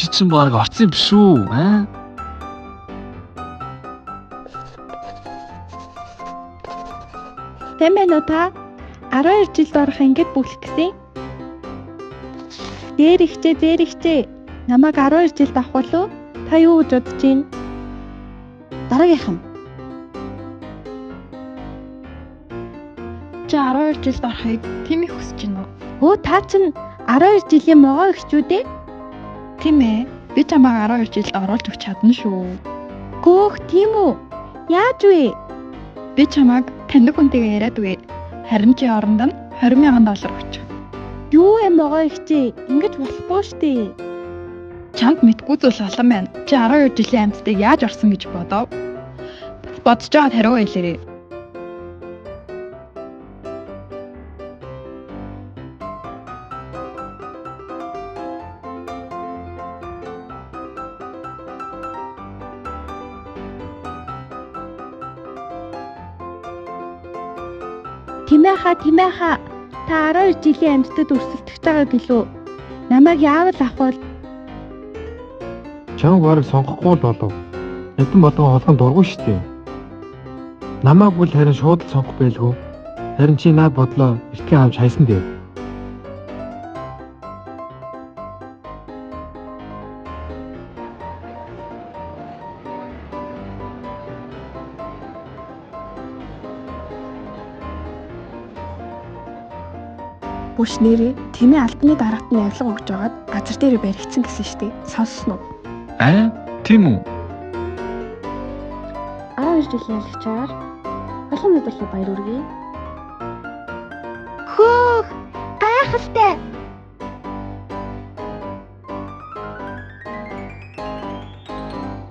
чи чинь баг орцсон юм биш үү? Аа? Тэмээ та 12 жилд орох ангид бүлэх гэсэн. Дээр ихчээ. Намайг 12 жилд авах болов? Та юу гэж бодож байна? Дараагийнхан. Чи 12 жилд орохыг тийм их хүсэж байна уу? Өө та чинь 12 жилийн могоо ихчүүд ээ? Тийм ээ. Би чамайг 12 жилд оруулж өгч чадна шүү. Хөөх тийм үү? Яаж вэ? Би чамайг таньдаг хүнтэйгээ яриад үгүй. Харин чи оронд нь $20,000 өгч. Юу юм могоо ихчээ? Ингэж болохгүй штэ. Чамд мэдгүй зүйл олон байна. Чи 12 жилийн амьтдыг яаж орсон гэж бодов? Бодож байгаад хариу хэлээрэй. Тэмээ хаа. Та 12 жилийн амьтдад өрсөлдөх байгаа гэлөө. Намайг яавал авах бол? Чамд барыг сонгохгүй л болов. Эдэн болгон холгон дургүй шүү дээ. Намааг бол харин шууд л сонгох байлгүй. Харин чи наад бодлоо эртний авч хайсан дээ. Бүш нэрээ Тэмээ албаны дарагт нь явлага өгж байгаад газар дээр баригдсан гэсэн штеп. Сонссноо. Аа? Тийм үү? 12 жилийн ялгчаар олон мэдээлэл баяр үргэе. Хөөх! Гайхалтай!